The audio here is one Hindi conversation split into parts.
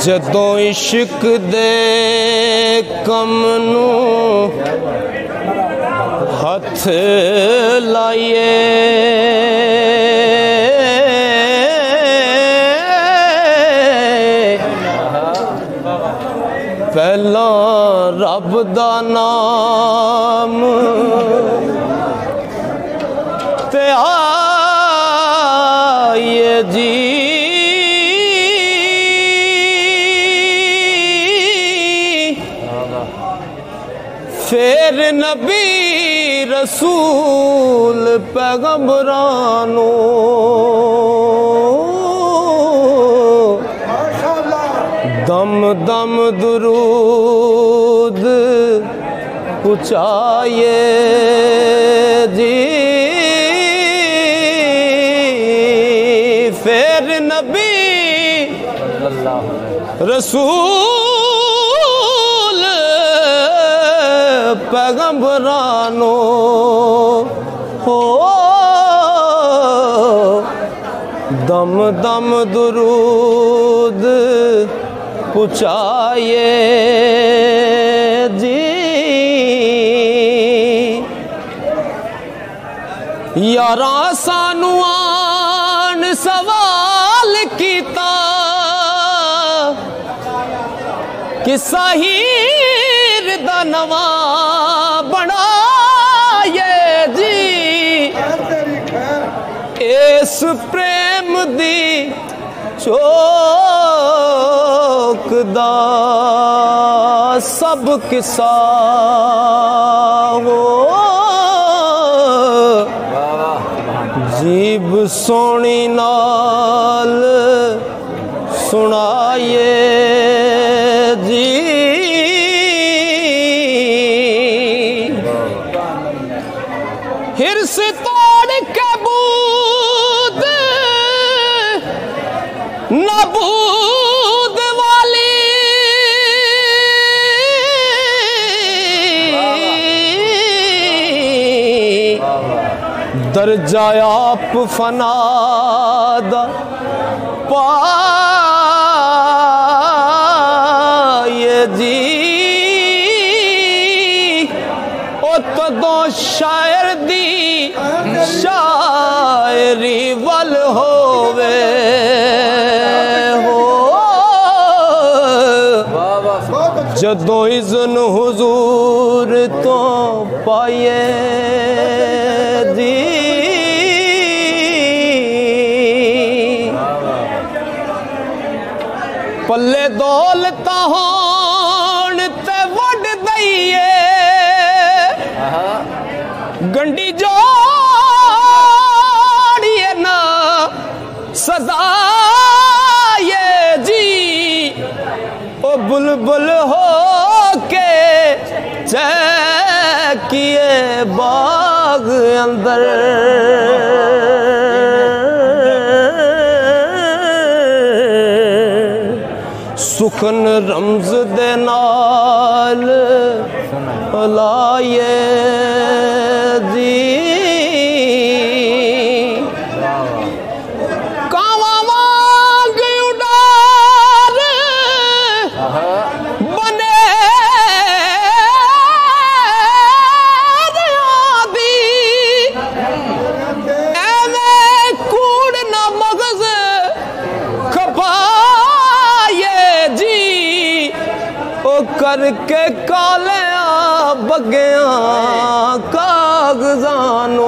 जदों इश्क दे कम नू हथ लाइए पहला रब दा नाम ते आइए जी फिर नबी रसूल पैगंबरानू दम दम दुरूद पुचाइए जी फिर नबी रसूल पैगंबरानो हो दम दम दुरूद पुचाइए जी यारा सानू आन सवाल कीता कि साहिर दा नवा बनाए जी इस प्रेम दी चौक दा सब किस्सा हो जीब सोनी नाल सुनाइए जी हिरस तोड़ के बूद नबूद वाली दर्जा आप फनादा पाए जी ओ तदों शायर दी शायरी वल होवे हो जदों इज़्न हुजूर तो पाए जी पल्ले दौलता होन ते वड दईए गंडी जोड़िए ना सजाए जी ओ बुलबुल हो के चैकिए बाग अंदर सुखन रमज दे नाल लाए जी कावा वांग उडार बने दी एवें कूड़ ना मगज करके कालिया बगिया कागजानो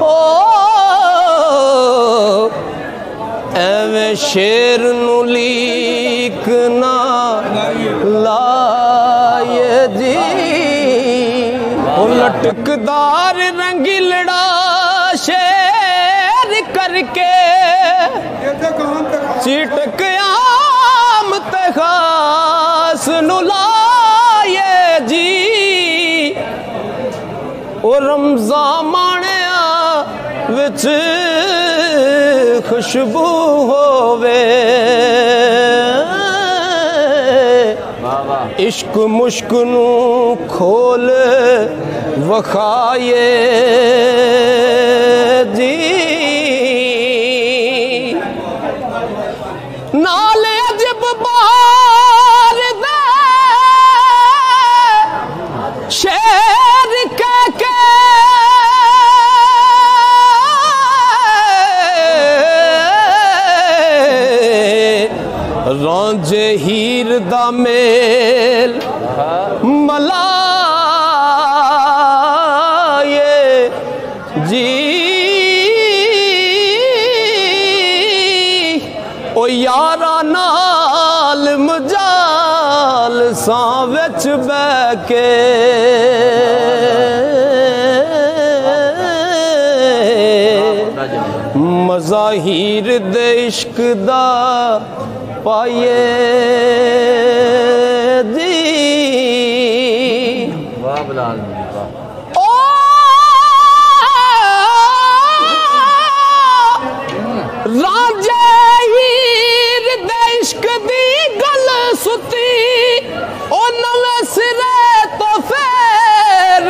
हो एवें शेर नू लीक ना लाए जी ओ लटकदार रंगीलड़ा शेर करके चिटक आम ते खास नु लाए जी ओ रमज़ान माणिया विच खुशबू होवे इश्क मुश्क नू खोल वखाए जी नाले अजब बार दे शेर कह के रांझे हीर दा मेल मलाए जी ओ यारा नाल मजाल सा विच बह के मज़ा हीर दे इश्क दा पाए जी वाह बिलाल ओ रांझे हीर दे इश्क दी गल सुती ओ नवें सिरे तो फिर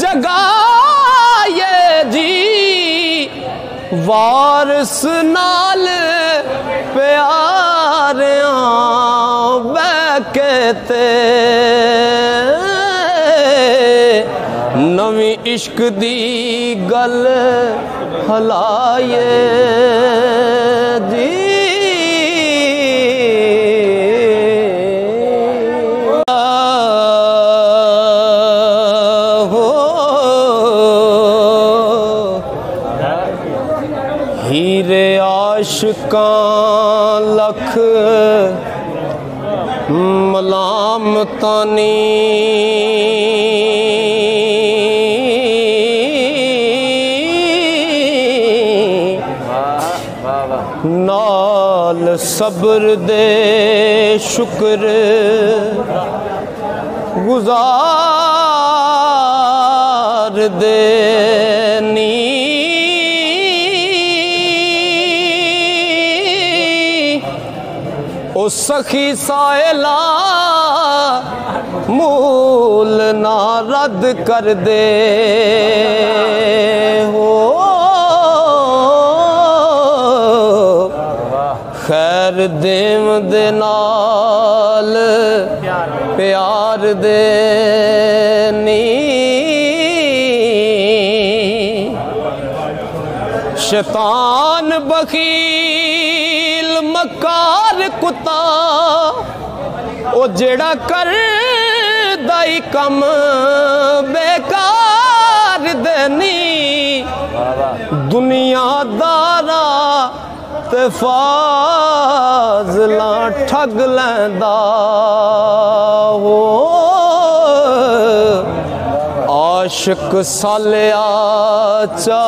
जगाए जी वारस नाल प्यारियां बैकते नवी इश्क दी गल हलाए जी हीरे आशिकां लख मलामतानी नाल सब्र दे शुक्र गुजार देनी ओ सखी सायला मूल ना रद्द कर दे हो खैर देव दे नाल प्यार देनी शैतान बखील मकार कुत्ता ओ जेड़ा कर दाई कम बेकार देनी दुनियादारा ते फाज़ला ठग लैंदा हो आशिक सालिया चा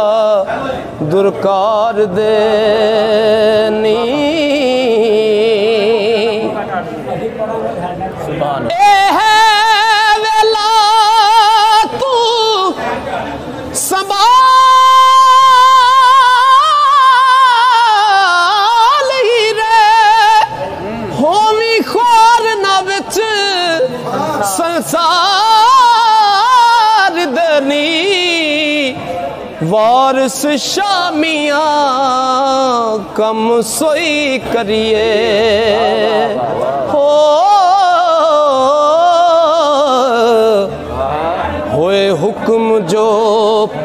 दुरकार देनी ए है वेला तू संभाल ही रे होवी खोर ना विच संसार देनी वारिस शामियां कम सोई करिए हो होए हुक्म जो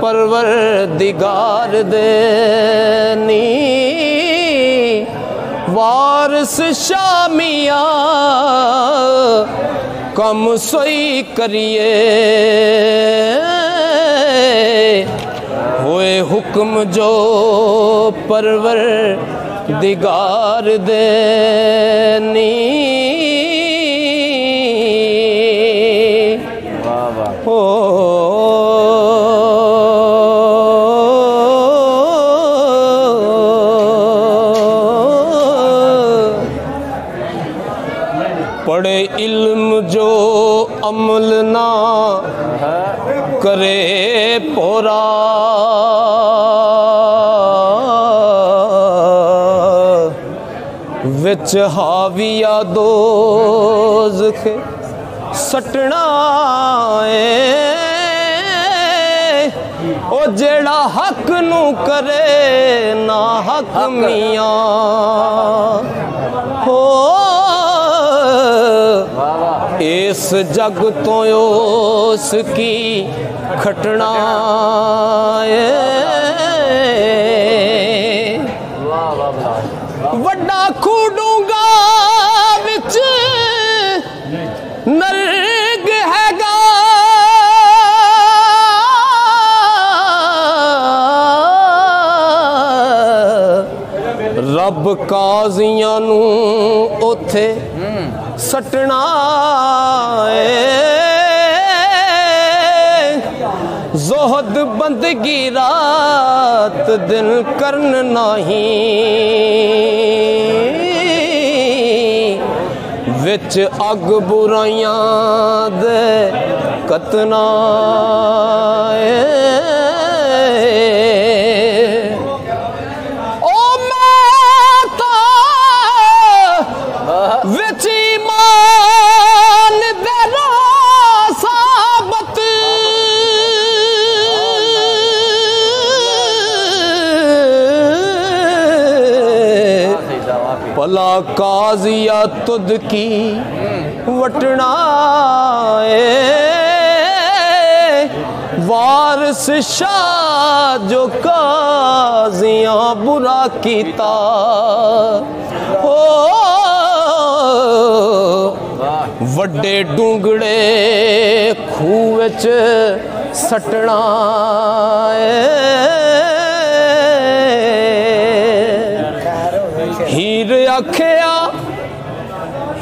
परवरदिगार देनी वारिस शामियां कम सोई करिए होए हुक्म जो परवरदिगार देनी हो पढ़े इल्म जो अमल ना करे पोरा विच हाविया दोज़ख सटना है ओ जेड़ा हक नू करे ना हक मियां हो इस जग तो उस की खटना है वड्डा खूडूंगा विच नरग हैगा रब काजियां नू ओथे सटना जोहद बंदगी रात दिन करन नहीं विच अग बुराइयां दे कतना ओ मैं तो विच ईमान दे साबत भला काजिया तुद की वटना वारिस शाह जो काजियां बुरा कीता हो वड्डे डूंगड़े खूह विच सटना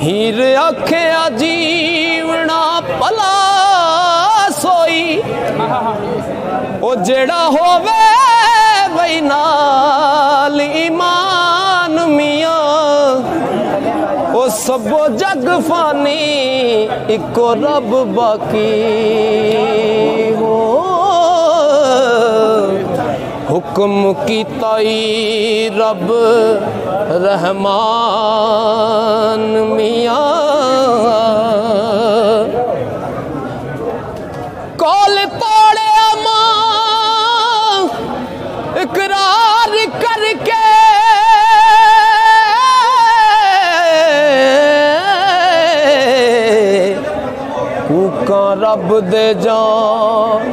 हीर आख्या जीवना भला सोई ओ जेड़ा होवे बई नाल ईमान मियां ओ सबो जग फानी इको रब बाकी हो हुक्म कीताई रब रहमान मियां कौल तोड़े मां इकरार करके कूका रब दे जान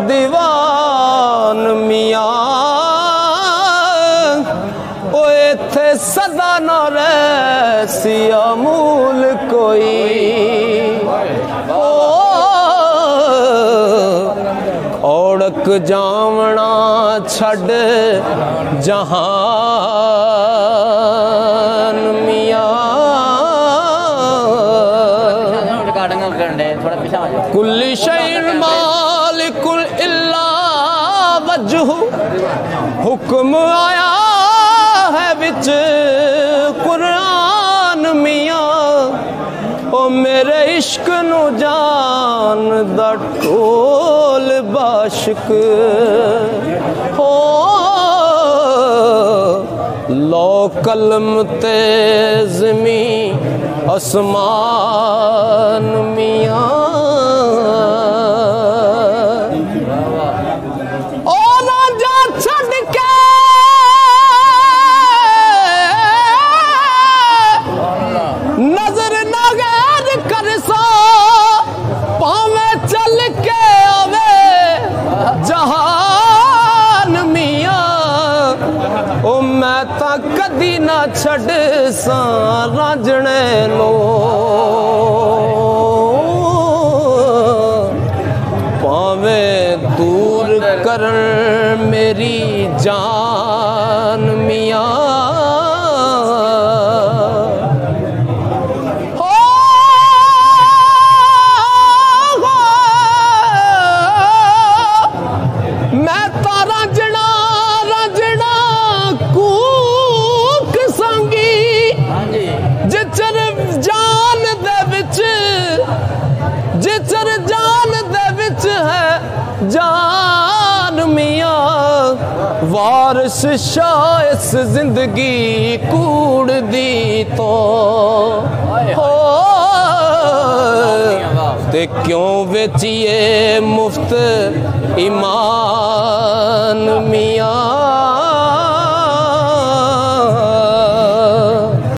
दीवान मियां ओ इत्थे सदा न रैसी अमूल कोई औड़क जावना छड़ जहान मियां कुल्ली शैइन मालिकुल इल्ला वजहु हुक्म आया है विच कुरान मियां ओ मेरे इश्क नू जान दा ढोल बाशिक हो लो कलम ते ज़मी आसमान मियां कदी ना छड़ सा रांझने लो वारिस शायस जिंदगी कूड़ दी तो हो ते क्यों बेचिए मुफ्त ईमान